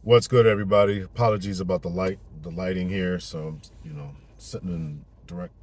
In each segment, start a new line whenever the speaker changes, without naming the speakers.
What's good, everybody? Apologies about the lighting here. So, sitting in direct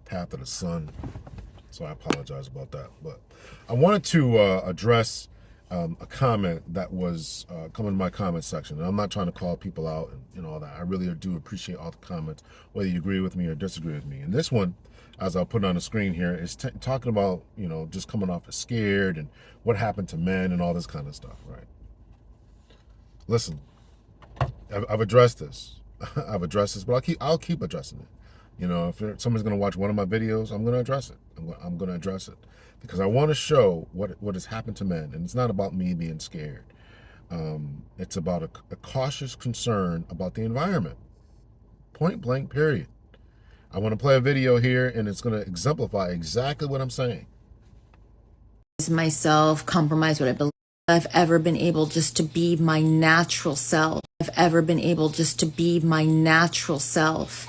path of the sun. So I apologize about that. But I wanted to address a comment that was coming in my comment section. And I'm not trying to call people out and all that. I really do appreciate all the comments, whether you agree with me or disagree with me. And this one, as I'll put it on the screen here, is talking about, just coming off as scared and what happened to men and all this kind of stuff, right? Listen, I've addressed this. I've addressed this, but I'll keep addressing it. If somebody's going to watch one of my videos, I'm going to address it. I'm going to address it because I want to show what has happened to men, and it's not about me being scared. It's about a cautious concern about the environment. Point blank, period. I want to play a video here, and it's going to exemplify exactly what I'm saying.
Myself, compromise what I believe. I've ever been able just to be my natural self. I've ever been able just to be my natural self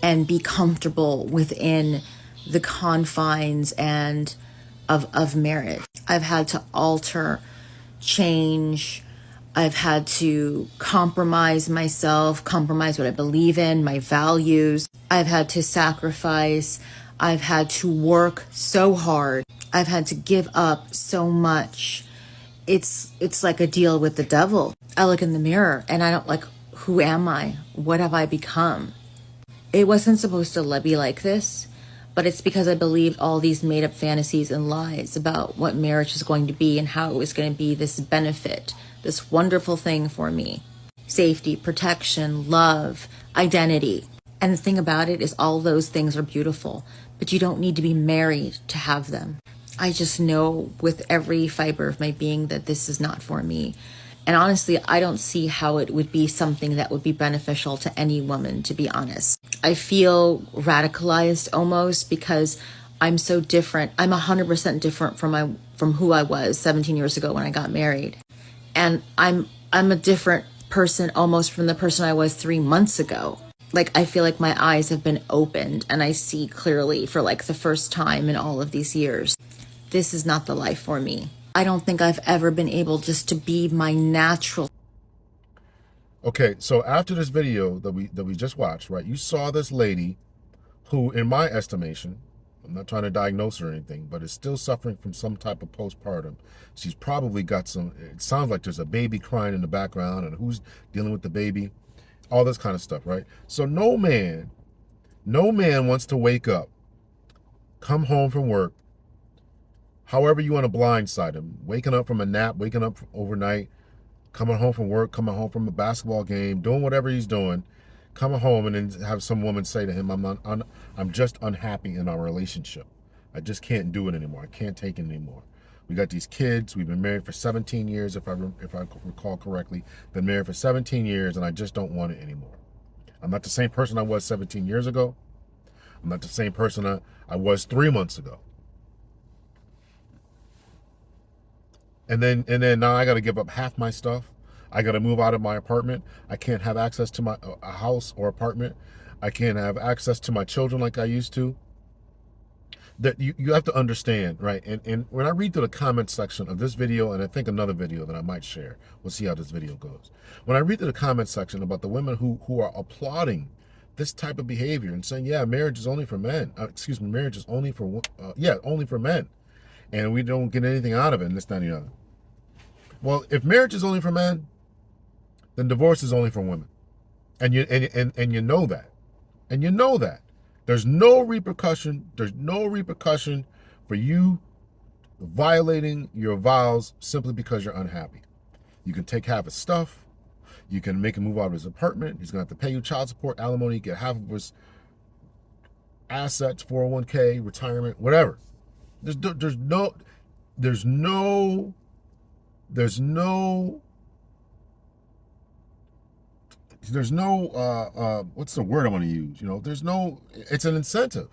and be comfortable within the confines and of marriage. I've had to alter, change. I've had to compromise myself, compromise what I believe in, my values. I've had to sacrifice. I've had to work so hard. I've had to give up so much. It's like a deal with the devil. I look in the mirror and I don't like, who am I? What have I become? It wasn't supposed to be like this, but it's because I believed all these made up fantasies and lies about what marriage was going to be and how it was going to be this benefit, this wonderful thing for me. Safety, protection, love, identity. And the thing about it is all those things are beautiful, but you don't need to be married to have them. I just know with every fiber of my being that this is not for me. And honestly, I don't see how it would be something that would be beneficial to any woman, to be honest. I feel radicalized almost because I'm so different. I'm 100% different from who I was 17 years ago when I got married. And I'm a different person almost from the person I was 3 months ago. Like, I feel like my eyes have been opened and I see clearly for like the first time in all of these years. This is not the life for me. I don't think I've ever been able just to be my natural.
Okay, so after this video that we just watched, right, you saw this lady who, in my estimation, I'm not trying to diagnose her or anything, but is still suffering from some type of postpartum. She's probably got it sounds like there's a baby crying in the background and who's dealing with the baby, all this kind of stuff, right? So no man wants to wake up, come home from work, however you want to blindside him, waking up from a nap, waking up overnight, coming home from work, coming home from a basketball game, doing whatever he's doing, coming home and then have some woman say to him, I'm just unhappy in our relationship. I just can't do it anymore. I can't take it anymore. We got these kids. We've been married for 17 years, if I recall correctly. Been married for 17 years, and I just don't want it anymore. I'm not the same person I was 17 years ago. I'm not the same person I was 3 months ago. And then now I got to give up half my stuff. I got to move out of my apartment. I can't have access to my a house or apartment. I can't have access to my children like I used to. That you have to understand, right? And when I read through the comment section of this video, and I think another video that I might share, we'll see how this video goes. When I read through the comment section about the women who are applauding this type of behavior and saying, yeah, marriage is only for men. Marriage is only for only for men. And we don't get anything out of it, and this, that, and the other. Well, if marriage is only for men, then divorce is only for women. And you know that. And you know that. There's no repercussion for you violating your vows simply because you're unhappy. You can take half his stuff. You can make him move out of his apartment. He's going to have to pay you child support, alimony, get half of his assets, 401k, retirement, whatever. There's no what's the word I want to use? It's an incentive.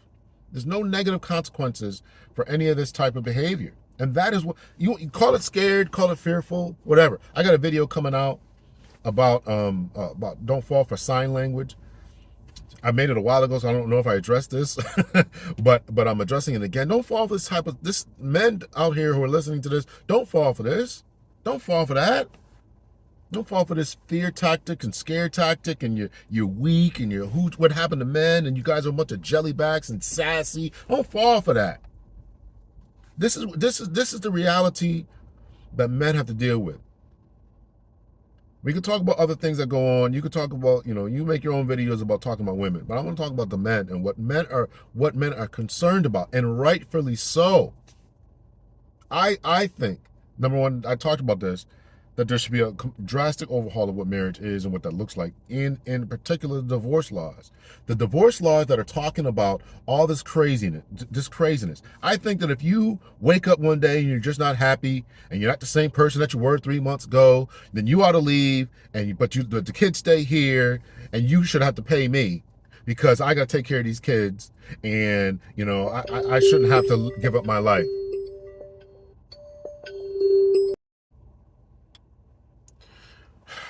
There's no negative consequences for any of this type of behavior. And that is what you call it, scared, call it fearful, whatever. I got a video coming out about don't fall for sign language. I made it a while ago, so I don't know if I addressed this, but I'm addressing it again. Don't fall for this men out here who are listening to this. Don't fall for this. Don't fall for that. Don't fall for this fear tactic and scare tactic, and you're weak, and you're who what happened to men, and you guys are a bunch of jellybacks and sassy. Don't fall for that. This is the reality that men have to deal with. We can talk about other things that go on. You could talk about, you make your own videos about talking about women, but I want to talk about the men and what men are concerned about, and rightfully so. I think, number one, I talked about this, that there should be a drastic overhaul of what marriage is and what that looks like, in particular the divorce laws. The divorce laws that are talking about all this craziness. I think that if you wake up one day and you're just not happy and you're not the same person that you were 3 months ago, then you ought to leave, but the kids stay here, and you should have to pay me because I got to take care of these kids, and I shouldn't have to give up my life.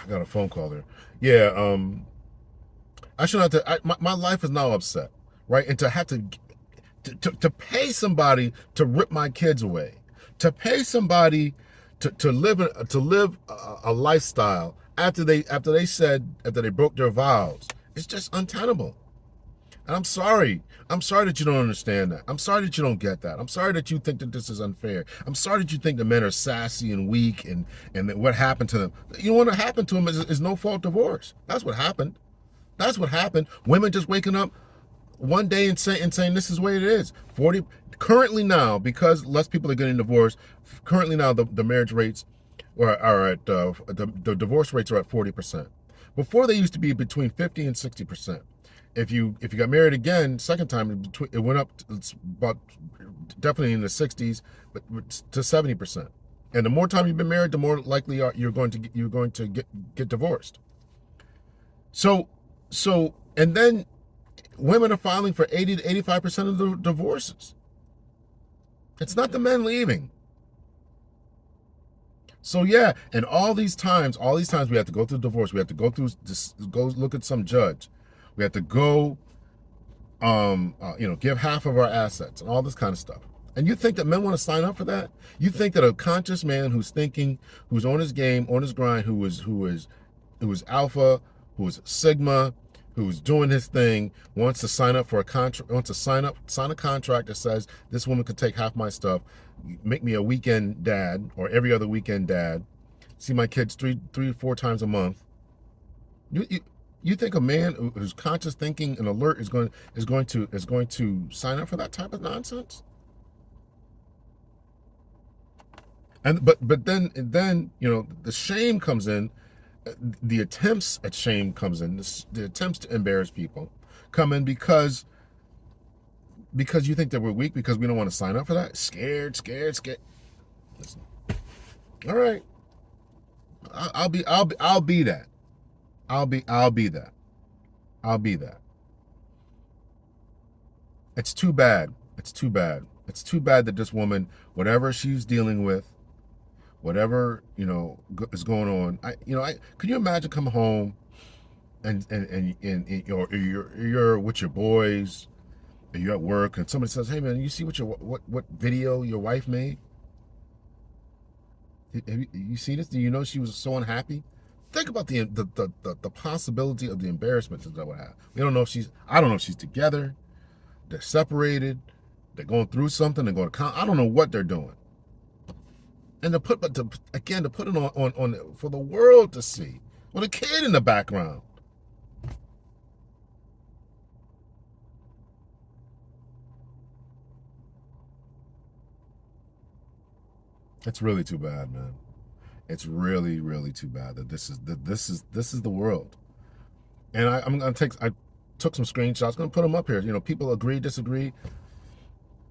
I got a phone call there. Yeah, I shouldn't have to. My life is now upset, right? And to have to pay somebody to rip my kids away, to pay somebody to live a lifestyle after they broke their vows, it's just untenable. And I'm sorry. I'm sorry that you don't understand that. I'm sorry that you don't get that. I'm sorry that you think that this is unfair. I'm sorry that you think the men are sassy and weak, and that what happened to them. What happened to them is no fault divorce. That's what happened. That's what happened. Women just waking up one day and saying this is the way it is. Currently now, because less people are getting divorced, currently now the marriage rates are at the divorce rates are at 40%. Before, they used to be between 50 and 60%. If you got married again second time, it went up about definitely in the 60s, but to 70%. And the more time you've been married, the more likely you're going to get divorced. So and then women are filing for 80 to 85% of the divorces. It's not the men leaving. So yeah, and all these times we have to go through divorce. We have to go through this, go look at some judge. We have to go, give half of our assets and all this kind of stuff. And you think that men want to sign up for that? You think that a conscious man who's thinking, who's on his game, on his grind, who is alpha, who is sigma, who's doing his thing, wants to sign up for a contract, sign a contract that says this woman could take half my stuff, make me a weekend dad or every other weekend dad, see my kids three or four times a month. You think a man who's conscious thinking and alert is going to sign up for that type of nonsense? And but then the shame comes in, the attempts at shame comes in, the attempts to embarrass people come in because you think that we're weak, because we don't want to sign up for that. Scared. Listen. All right. I'll be that. I'll be that. It's too bad. It's too bad that this woman, whatever she's dealing with, whatever is going on, could you imagine coming home and you're with your boys, and you're at work, and somebody says, "Hey man, you see what video your wife made? Have you see this? Do you know she was so unhappy?" Think about the possibility of the embarrassment that would have. I don't know if she's together, they're separated, they're going through something, they're going to I don't know what they're doing. And to put it on for the world to see, with a kid in the background. It's really too bad, man. It's really, really too bad that this is the world. And I took some screenshots, gonna put them up here. People agree, disagree.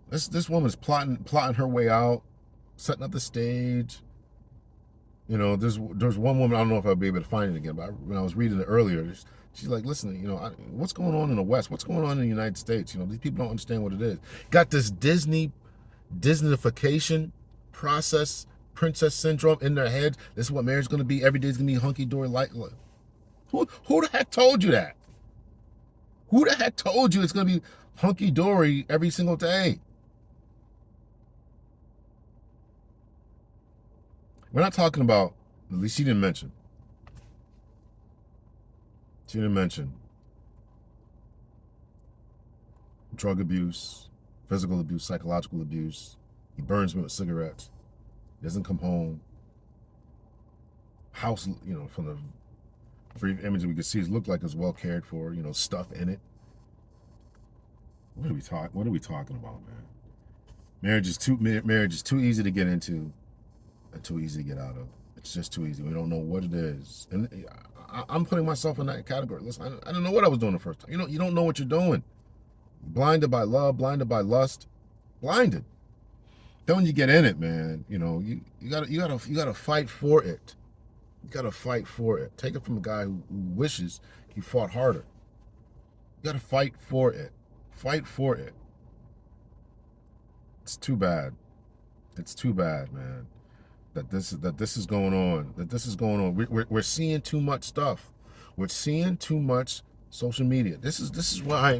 This woman's plotting her way out, setting up the stage. There's one woman, I don't know if I'll be able to find it again, but when I was reading it earlier, she's like, listen, what's going on in the West? What's going on in the United States? These people don't understand what it is. Got this Disneyfication process, princess syndrome in their head. This is what marriage is going to be. Every day is going to be hunky-dory. Who the heck told you that? Who the heck told you it's going to be hunky-dory every single day? We're not talking about, at least she didn't mention, She didn't mention drug abuse, physical abuse, psychological abuse. He burns me with cigarettes. He doesn't come home. House, from the brief image we could see, it looked like it was well cared for. Stuff in it. What are we talking about, man? Marriage is too easy to get into and too easy to get out of. It's just too easy. We don't know what it is, and I'm putting myself in that category. Listen, I don't know what I was doing the first time. You don't know what you're doing. Blinded by love, blinded by lust, blinded. Then when you get in it, man, you gotta fight for it. You gotta fight for it. Take it from a guy who wishes he fought harder. You gotta fight for it. Fight for it. It's too bad. It's too bad, man. That this is going on. We're seeing too much stuff. We're seeing too much social media. This is why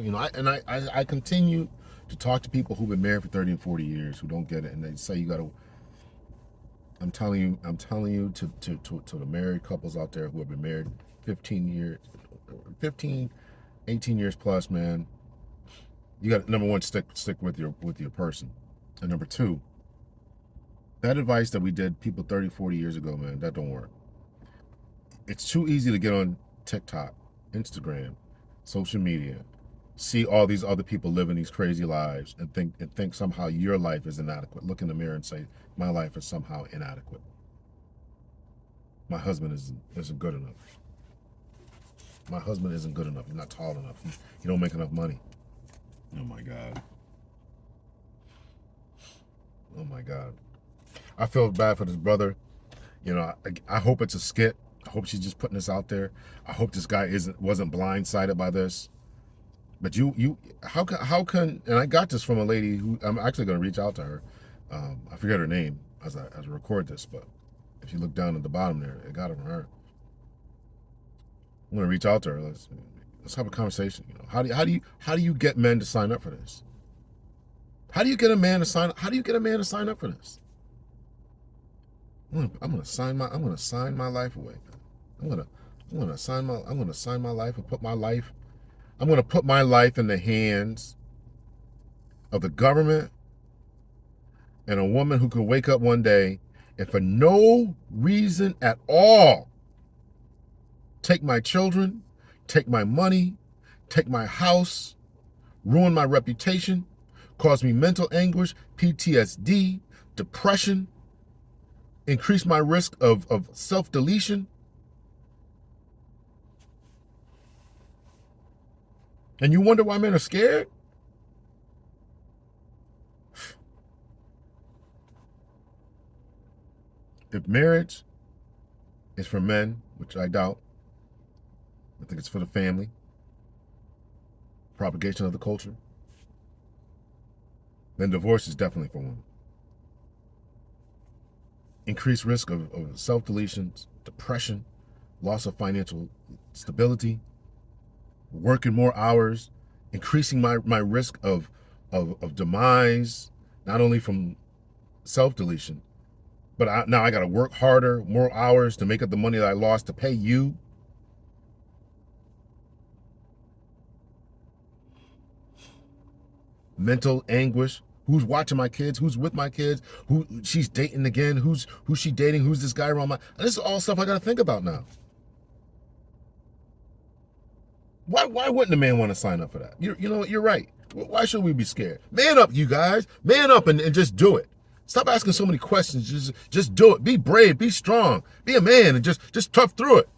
I continue to talk to people who've been married for 30 and 40 years who don't get it, and they say you gotta. I'm telling you to the married couples out there who have been married 15, 18 years plus, man. You got, number one, stick with your person, and number two, that advice that we did people 30, 40 years ago, man, that don't work. It's too easy to get on TikTok, Instagram, social media, see all these other people living these crazy lives and think somehow your life is inadequate. Look in the mirror and say, my life is somehow inadequate. My husband isn't good enough. My husband isn't good enough. He's not tall enough. He don't make enough money. Oh my God. Oh my God. I feel bad for this brother. I hope it's a skit. I hope she's just putting this out there. I hope this guy wasn't blindsided by this. But how can, and I got this from a lady who, I'm actually going to reach out to her. I forget her name as I record this, but if you look down at the bottom there, it got it from her. I'm going to reach out to her. Let's have a conversation. How do you get men to sign up for this? How do you get a man to sign up for this? I'm gonna sign my life away. I'm gonna sign my life and put my life. I'm gonna put my life in the hands of the government and a woman who could wake up one day and for no reason at all take my children, take my money, take my house, ruin my reputation, cause me mental anguish, PTSD, depression, increase my risk of self-deletion. And you wonder why men are scared? If marriage is for men, which I doubt, I think it's for the family, propagation of the culture, then divorce is definitely for women. Increased risk of self-deletions, depression, loss of financial stability, working more hours, increasing my risk of demise, not only from self-deletion, but now I got to work harder, more hours to make up the money that I lost to pay you. Mental anguish. Who's watching my kids? Who's with my kids? Who she's dating again? Who's she dating? Who's this guy around my? This is all stuff I got to think about now. Why wouldn't a man want to sign up for that? You're right. Why should we be scared? Man up, you guys. Man up and just do it. Stop asking so many questions. Just do it. Be brave. Be strong. Be a man and just tough through it.